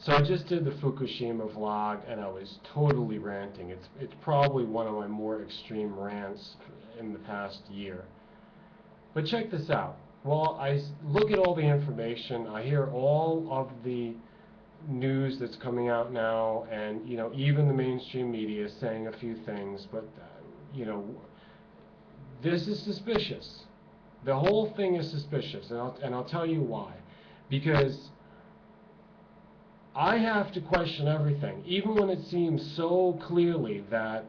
So I just did the Fukushima vlog, and I was totally ranting. It's probably one of my more extreme rants in the past year. But check this out. Well, look at all the information. I hear all of the news that's coming out now, and even the mainstream media is saying a few things. But this is suspicious. The whole thing is suspicious, and I'll tell you why. Because I have to question everything, even when it seems so clearly that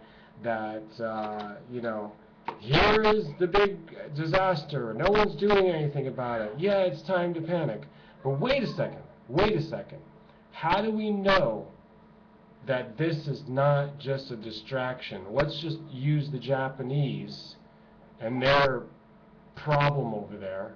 here is the big disaster. No one's doing anything about it. Yeah, it's time to panic. But wait a second. Wait a second. How do we know that this is not just a distraction? Let's just use the Japanese and their problem over there.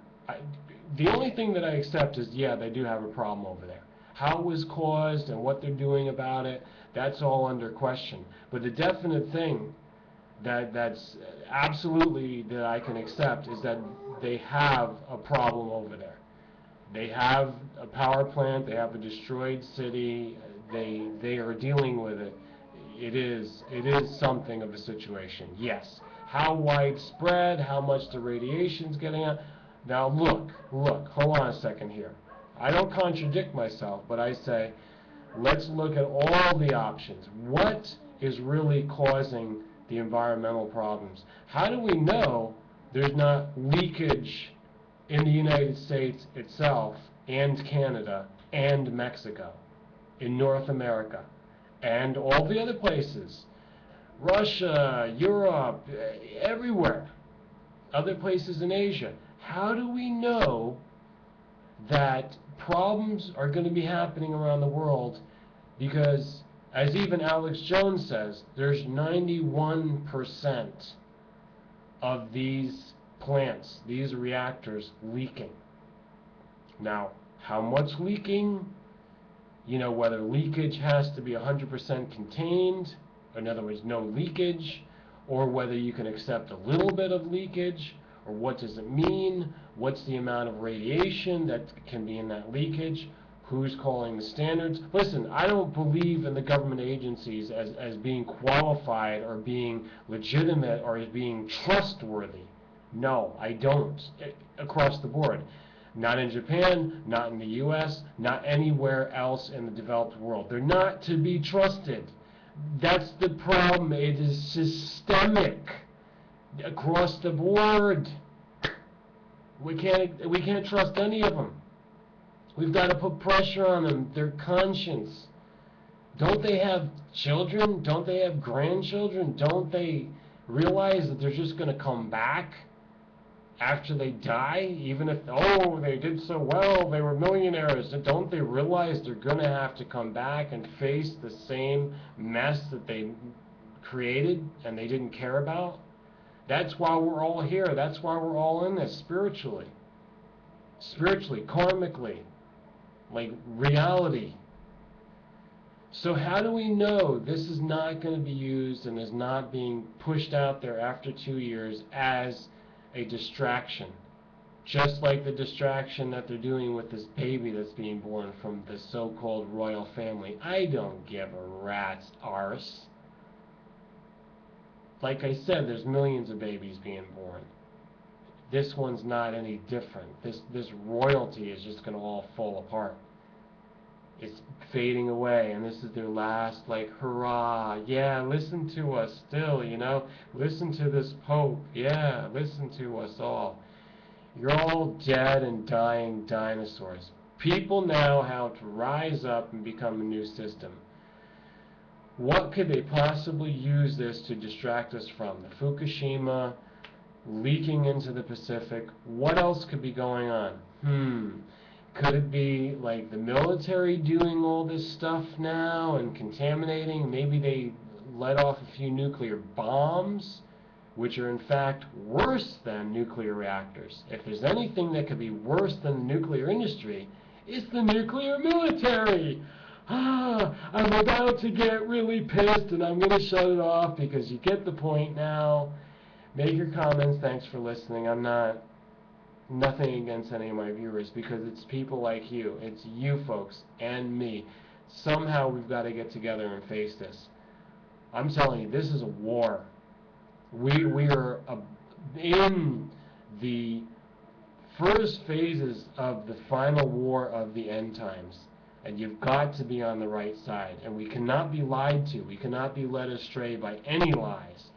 The only thing that I accept is, yeah, they do have a problem over there. How it was caused and what they're doing about it, that's all under question. But the definite thing that's absolutely that I can accept is that they have a problem over there. They have a power plant, they have a destroyed city, they are dealing with it. It is something of a situation, yes. How widespread, how much the radiation's getting out. Now look, hold on a second here. I don't contradict myself, but I say, let's look at all the options. What is really causing the environmental problems? How do we know there's not leakage in the United States itself, and Canada, and Mexico, in North America, and all the other places? Russia, Europe, everywhere, other places in Asia. How do we know that problems are going to be happening around the world? Because, as even Alex Jones says, there's 91% of these plants, these reactors, leaking. Now, how much leaking? Whether leakage has to be 100% contained, in other words, no leakage, or whether you can accept a little bit of leakage, or what does it mean? What's the amount of radiation that can be in that leakage? Who's calling the standards? Listen, I don't believe in the government agencies as being qualified or being legitimate or as being trustworthy. No, I don't. Across the board. Not in Japan, not in the U.S., not anywhere else in the developed world. They're not to be trusted. That's the problem. It is systemic across the board. We can't trust any of them. We've got to put pressure on them. Their conscience. Don't they have children? Don't they have grandchildren? Don't they realize that they're just going to come back after they die? Even if, they did so well, they were millionaires. Don't they realize they're going to have to come back and face the same mess that they created and they didn't care about? That's why we're all here. That's why we're all in this spiritually, karmically, like reality. So how do we know this is not going to be used and is not being pushed out there after 2 years as a distraction? Just like the distraction that they're doing with this baby that's being born from the so-called royal family. I don't give a rat's arse. Like I said, there's millions of babies being born. This one's not any different. This royalty is just going to all fall apart. It's fading away, and this is their last, hurrah. Yeah, listen to us still, Listen to this Pope. Yeah, listen to us all. You're all dead and dying dinosaurs. People now have to rise up and become a new system. What could they possibly use this to distract us from? The Fukushima, leaking into the Pacific. What else could be going on? Could it be like the military doing all this stuff now and contaminating? Maybe they let off a few nuclear bombs, which are in fact worse than nuclear reactors. If there's anything that could be worse than the nuclear industry, it's the nuclear military. I'm about to get really pissed and I'm going to shut it off because you get the point now. Make your comments. Thanks for listening. I'm nothing against any of my viewers because it's people like you. It's you folks and me Somehow we've got to get together and face this. I'm telling you, this is a war. We are in the first phases of the final war of the end times. And you've got to be on the right side. And we cannot be lied to. We cannot be led astray by any lies.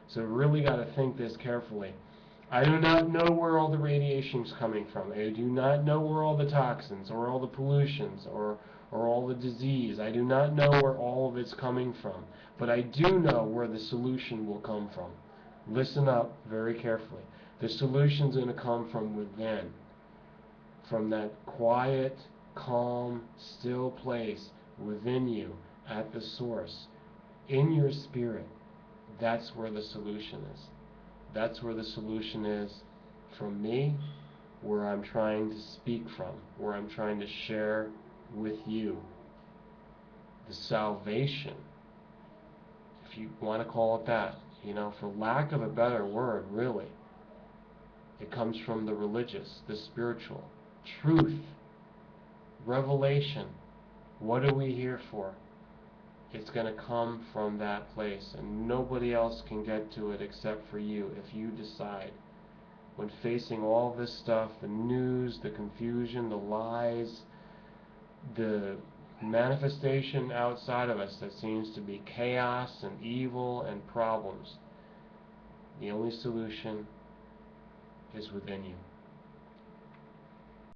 So really got to think this carefully. I do not know where all the radiation's coming from. I do not know where all the toxins or all the pollutions or all the disease. I do not know where all of it's coming from. But I do know where the solution will come from. Listen up very carefully. The solution's going to come from within. From that quiet, calm, still place within you at the source. In your spirit. That's where the solution is. That's where the solution is from me, where I'm trying to speak from, where I'm trying to share with you. The salvation, if you want to call it that, for lack of a better word, really. It comes from the religious, the spiritual, truth, revelation. What are we here for? It's going to come from that place, and nobody else can get to it except for you if you decide. When facing all this stuff, the news, the confusion, the lies, the manifestation outside of us that seems to be chaos and evil and problems, the only solution is within you.